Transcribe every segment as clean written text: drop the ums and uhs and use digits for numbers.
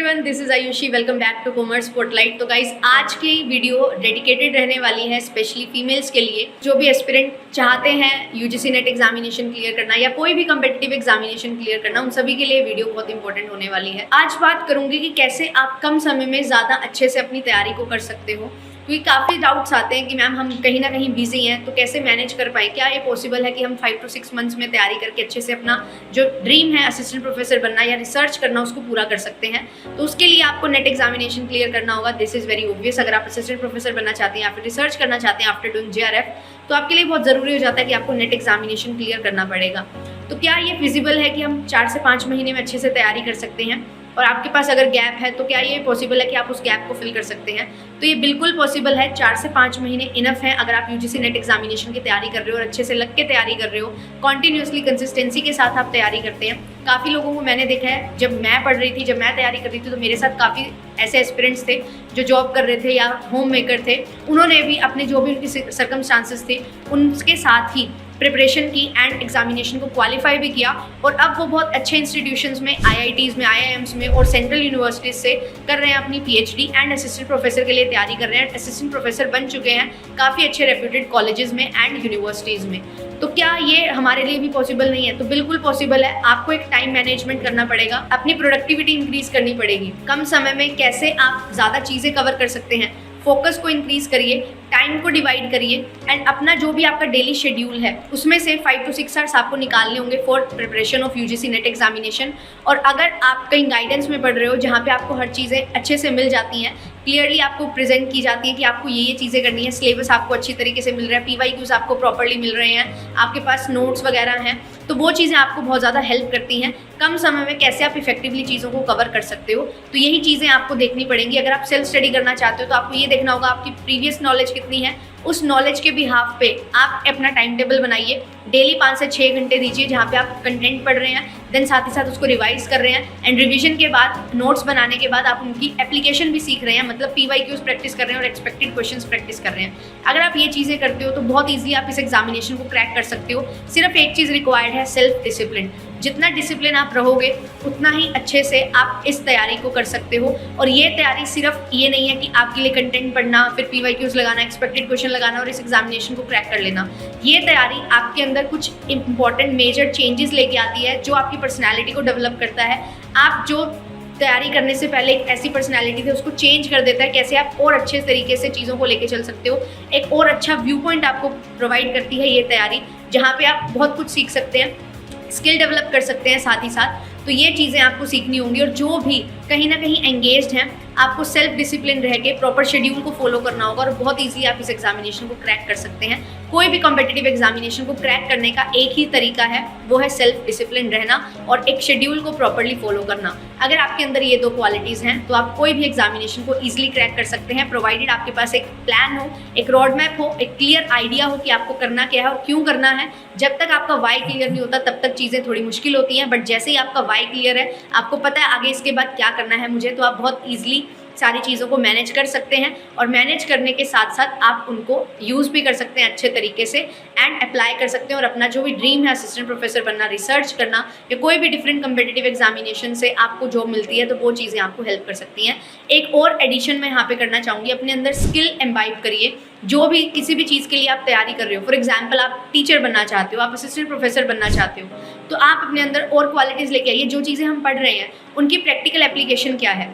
Everyone, this is Ayushi. Welcome back to commerce spotlight. तो guys, आज की वीडियो डेडिकेटेड रहने वाली है स्पेशली फीमेल्स के लिए, जो भी एस्पिरेंट चाहते हैं यूजीसी नेट एग्जामिनेशन क्लियर करना या कोई भी कम्पिटिटिव एग्जामिनेशन क्लियर करना, उन सभी के लिए वीडियो बहुत इंपॉर्टेंट होने वाली है। आज बात करूंगी कि कैसे आप कम समय में ज़्यादा अच्छे से अपनी तैयारी को कर सकते हो, क्योंकि काफ़ी डाउट्स आते हैं कि मैम हम कहीं ना कहीं बिजी हैं तो कैसे मैनेज कर पाए। क्या ये पॉसिबल है कि हम 5 to 6 मंथ्स में तैयारी करके अच्छे से अपना जो ड्रीम है असिस्टेंट प्रोफेसर बनना या रिसर्च करना उसको पूरा कर सकते हैं। तो उसके लिए आपको नेट एग्जामिनेशन क्लियर करना होगा। This is very obvious. अगर आप असिस्टेंट प्रोफेसर बनना चाहते हैं या फिर रिसर्च करना चाहते हैं आफ्टर डूइंग JRF, तो आपके लिए बहुत ज़रूरी हो जाता है कि आपको नेट एग्जामिनेशन क्लियर करना पड़ेगा। तो क्या ये फिजिबल है कि हम 4 से 5 महीने में अच्छे से तैयारी कर सकते हैं? और आपके पास अगर गैप है तो क्या ये पॉसिबल है कि आप उस गैप को फिल कर सकते हैं? तो ये बिल्कुल पॉसिबल है। 4 से 5 महीने इनफ है अगर आप यूजीसी नेट एग्जामिनेशन की तैयारी कर रहे हो और अच्छे से लग के तैयारी कर रहे हो, कॉन्टिन्यूसली कंसिस्टेंसी के साथ आप तैयारी करते हैं। काफ़ी लोगों को मैंने देखा है, जब मैं पढ़ रही थी, जब मैं तैयारी कर रही थी, तो मेरे साथ काफ़ी ऐसे एस्पिरेंट्स थे जो जॉब कर रहे थे या होम मेकर थे। उन्होंने भी अपने जो भी उनकी सर्कमस्टांसेस थे उनके साथ ही प्रिपरेशन की एंड एग्जामिनेशन को क्वालिफाई भी किया, और अब वो बहुत अच्छे इंस्टीट्यूशंस में, IITs में, IIMs में और सेंट्रल यूनिवर्सिटीज़ से कर रहे हैं अपनी PhD एंड असिस्टेंट प्रोफेसर के लिए तैयारी कर रहे हैं। असिस्टेंट प्रोफेसर बन चुके हैं काफ़ी अच्छे रेप्यूटेड कॉलेजेस में एंड यूनिवर्सिटीज़ में। तो क्या ये हमारे लिए भी पॉसिबल नहीं है? तो बिल्कुल पॉसिबल है। आपको एक टाइम मैनेजमेंट करना पड़ेगा, अपनी प्रोडक्टिविटी इंक्रीज करनी पड़ेगी। कम समय में कैसे आप ज़्यादा चीज़ें कवर कर सकते हैं, फोकस को इंक्रीज करिए, टाइम को डिवाइड करिए एंड अपना जो भी आपका डेली शेड्यूल है उसमें से 5 to 6 आवर्स आपको निकालने होंगे for preparation of UGC net examination. और अगर आप कहीं गाइडेंस में पढ़ रहे हो जहाँ पे आपको हर चीज़ें अच्छे से मिल जाती हैं, क्लियरली आपको प्रेजेंट की जाती है कि आपको ये चीज़ें करनी है, सिलेबस आपको अच्छी तरीके से मिल रहा है, PYQs आपको प्रॉपर्ली मिल रहे हैं, आपके पास नोट्स वगैरह हैं, तो वो चीज़ें आपको बहुत ज़्यादा हेल्प करती हैं कम समय में कैसे आप इफेक्टिवली चीज़ों को कवर कर सकते हो। तो यही चीज़ें आपको देखनी पड़ेंगी। अगर आप सेल्फ स्टडी करना चाहते हो तो आपको ये देखना होगा आपकी प्रीवियस नॉलेज कितनी है, उस नॉलेज के बिहाफ पे आप अपना टाइम टेबल बनाइए। डेली 5 से 6 घंटे दीजिए जहाँ पे आप कंटेंट पढ़ रहे हैं, देन साथ ही साथ उसको रिवाइज कर रहे हैं एंड रिवीजन के बाद, नोट्स बनाने के बाद आप उनकी एप्लीकेशन भी सीख रहे हैं, मतलब PYQs प्रैक्टिस कर रहे हैं और एक्सपेक्टेड क्वेश्चंस प्रैक्टिस कर रहे हैं। अगर आप ये चीज़ें करते हो तो बहुत ईजिली आप इस एग्जामिनेशन को क्रैक कर सकते हो। सिर्फ एक चीज़ रिक्वायर्ड है, सेल्फ डिसिप्लिन। जितना डिसिप्लिन आप रहोगे उतना ही अच्छे से आप इस तैयारी को कर सकते हो। और ये तैयारी सिर्फ ये नहीं है कि आपके लिए कंटेंट पढ़ना, फिर PYQs लगाना, एक्सपेक्टेड क्वेश्चन लगाना और इस एग्जामिनेशन को क्रैक कर लेना। ये तैयारी आपके अंदर कुछ इंपॉर्टेंट मेजर चेंजेस लेके आती है जो आपकी पर्सनैलिटी को डेवलप करता है। आप जो तैयारी करने से पहले एक ऐसी पर्सनैलिटी थी उसको चेंज कर देता है, कैसे आप और अच्छे तरीके से चीज़ों को लेके चल सकते हो। एक और अच्छा व्यू पॉइंट आपको प्रोवाइड करती है ये तैयारी, जहाँ पे आप बहुत कुछ सीख सकते हैं, स्किल डेवलप कर सकते हैं साथ ही साथ। तो ये चीज़ें आपको सीखनी होंगी। और जो भी कहीं ना कहीं एंगेज्ड हैं, आपको सेल्फ डिसिप्लिन रह के प्रॉपर शेड्यूल को फॉलो करना होगा और बहुत ईजी आप इस एग्जामिनेशन को क्रैक कर सकते हैं। कोई भी कॉम्पिटिटिव एग्जामिनेशन को क्रैक करने का एक ही तरीका है, वो है सेल्फ डिसिप्लिन रहना और एक शेड्यूल को प्रॉपरली फॉलो करना। अगर आपके अंदर ये 2 क्वालिटीज़ हैं तो आप कोई भी एग्जामिनेशन को ईजिली क्रैक कर सकते हैं, प्रोवाइडेड आपके पास एक प्लान हो, एक रोड मैप हो, एक क्लियर आइडिया हो कि आपको करना क्या है और क्यों करना है। जब तक आपका वाई क्लियर नहीं होता तब तक चीज़ें थोड़ी मुश्किल होती हैं, बट जैसे ही आपका वाई क्लियर है, आपको पता है आगे इसके बाद क्या करना है मुझे, तो आप बहुत ईजिली सारी चीज़ों को मैनेज कर सकते हैं। और मैनेज करने के साथ साथ आप उनको यूज़ भी कर सकते हैं अच्छे तरीके से एंड अप्लाई कर सकते हैं। और अपना जो भी ड्रीम है असिस्टेंट प्रोफेसर बनना, रिसर्च करना या कोई भी डिफरेंट कम्पिटिटिव एग्जामिनेशन से आपको जॉब मिलती है तो वो चीज़ें आपको हेल्प कर सकती हैं। एक और एडिशन मैं यहाँ पे करना चाहूँगी, अपने अंदर स्किल एम्बाइब करिए। जो भी किसी भी चीज़ के लिए आप तैयारी कर रहे हो, फॉर एग्जाम्पल आप टीचर बनना चाहते हो, आप असिस्टेंट प्रोफेसर बनना चाहते हो, तो आप अपने अंदर और क्वालिटीज़ लेके आइए। जो चीज़ें हम पढ़ रहे हैं उनकी प्रैक्टिकल एप्लीकेशन क्या है।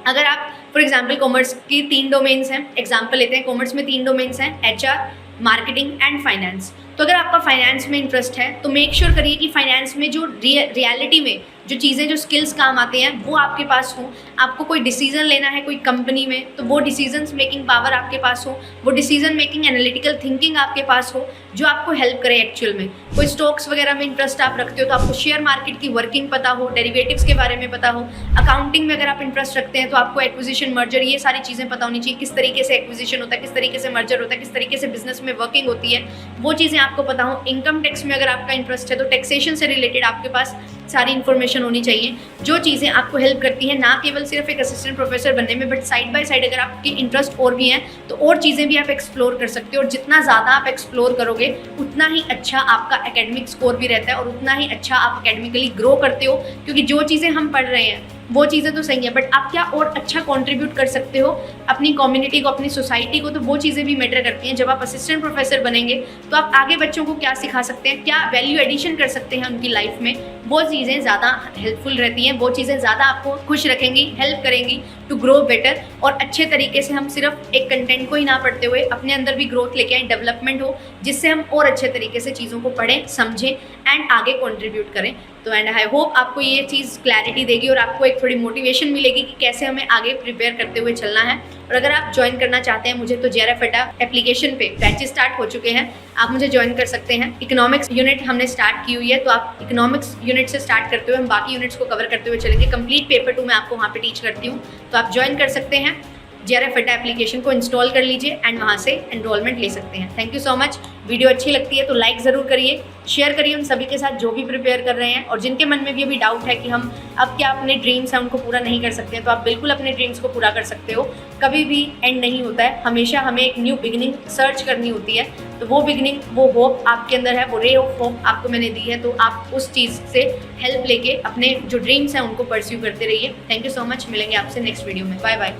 अगर आप फॉर एग्जाम्पल कॉमर्स की 3 डोमेन्स हैं, एग्जाम्पल लेते हैं, कॉमर्स में 3 डोमेन्स हैं, HR, मार्केटिंग एंड फाइनेंस। तो अगर आपका फाइनेंस में इंटरेस्ट है तो मेक श्योर करिए कि फाइनेंस में जो रियलिटी में जो चीज़ें, जो स्किल्स काम आते हैं वो आपके पास हो। आपको कोई डिसीजन लेना है कोई कंपनी में तो वो डिसीजन मेकिंग पावर आपके पास हो, वो डिसीजन मेकिंग एनालिटिकल थिंकिंग आपके पास हो जो आपको हेल्प करे एक्चुअल में। कोई स्टॉक्स वगैरह में इंटरेस्ट आप रखते हो तो आपको शेयर मार्केट की वर्किंग पता हो, डेरिवेटिव्स के बारे में पता हो। अकाउंटिंग में अगर आप इंटरेस्ट रखते हैं तो आपको एक्विजिशन, मर्जर, ये सारी चीज़ें पता होनी चाहिए, किस तरीके से एक्विजिशन होता है, किस तरीके से मर्जर होता है, किस तरीके से बिजनेस में वर्किंग होती है, वो चीज़ें आपको पता हो। इनकम टैक्स में अगर आपका इंटरेस्ट है तो टैक्सेशन से रिलेटेड आपके पास सारी इन्फॉर्मेशन होनी चाहिए, जो चीज़ें आपको हेल्प करती हैं ना केवल सिर्फ एक असिस्टेंट प्रोफेसर बनने में, बट साइड बाय साइड अगर आपके इंटरेस्ट और भी हैं तो और चीज़ें भी आप एक्सप्लोर कर सकते हो। और जितना ज़्यादा आप एक्सप्लोर करोगे उतना ही अच्छा आपका एकेडमिक स्कोर भी रहता है और उतना ही अच्छा आप एकेडमिकली ग्रो करते हो, क्योंकि जो चीज़ें हम पढ़ रहे हैं वो चीज़ें तो सही है, बट आप क्या और अच्छा कंट्रीब्यूट कर सकते हो अपनी कम्युनिटी को, अपनी सोसाइटी को, तो वो चीज़ें भी मैटर करती हैं। जब आप असिस्टेंट प्रोफेसर बनेंगे तो आप आगे बच्चों को क्या सिखा सकते हैं, क्या वैल्यू एडिशन कर सकते हैं उनकी लाइफ में, वो चीज़ें ज़्यादा हेल्पफुल रहती हैं, वो चीज़ें ज़्यादा आपको खुश रखेंगी, हेल्प करेंगी टू ग्रो बेटर। और अच्छे तरीके से हम सिर्फ एक कंटेंट को ही ना पढ़ते हुए अपने अंदर भी ग्रोथ लेके आए, डेवलपमेंट हो, जिससे हम और अच्छे तरीके से चीज़ों को पढ़ें, समझें एंड आगे कंट्रीब्यूट करें। तो एंड आई होप आपको ये चीज़ क्लैरिटी देगी और आपको एक थोड़ी मोटिवेशन मिलेगी कि कैसे हमें आगे प्रिपेयर करते हुए चलना है। और अगर आप ज्वाइन करना चाहते हैं मुझे, तो JRF अड्डा एप्लीकेशन पे बैचेस स्टार्ट हो चुके हैं, आप मुझे ज्वाइन कर सकते हैं। इकोनॉमिक्स यूनिट हमने स्टार्ट की हुई है, तो आप इकोनॉमिक्स यूनिट से स्टार्ट करते हुए हम बाकी यूनिट्स को कवर करते हुए चलेंगे। कंप्लीट पेपर 2 मैं आपको वहाँ पे टीच करती हूँ, तो आप ज्वाइन कर सकते हैं। JRF अड्डा एप्लीकेशन को इंस्टॉल कर लीजिए एंड वहाँ से एनरोलमेंट ले सकते हैं। Thank you so much. Video अच्छी लगती है तो लाइक ज़रूर करिए, शेयर करिए उन सभी के साथ जो भी प्रिपेयर कर रहे हैं, और जिनके मन में भी अभी डाउट है कि हम अब क्या अपने ड्रीम्स हैं उनको पूरा नहीं कर सकते हैं, तो आप बिल्कुल अपने ड्रीम्स को पूरा कर सकते हो। कभी भी एंड नहीं होता है, हमेशा हमें एक न्यू बिगिनिंग सर्च करनी होती है। तो वो बिगिनिंग, वो होप आपके अंदर है, वो रे ऑफ होप आपको मैंने दी है, तो आप उस चीज़ से हेल्प लेके अपने जो ड्रीम्स हैं उनको परस्यू करते रहिए। Thank you so much. मिलेंगे आपसे नेक्स्ट वीडियो में। Bye bye.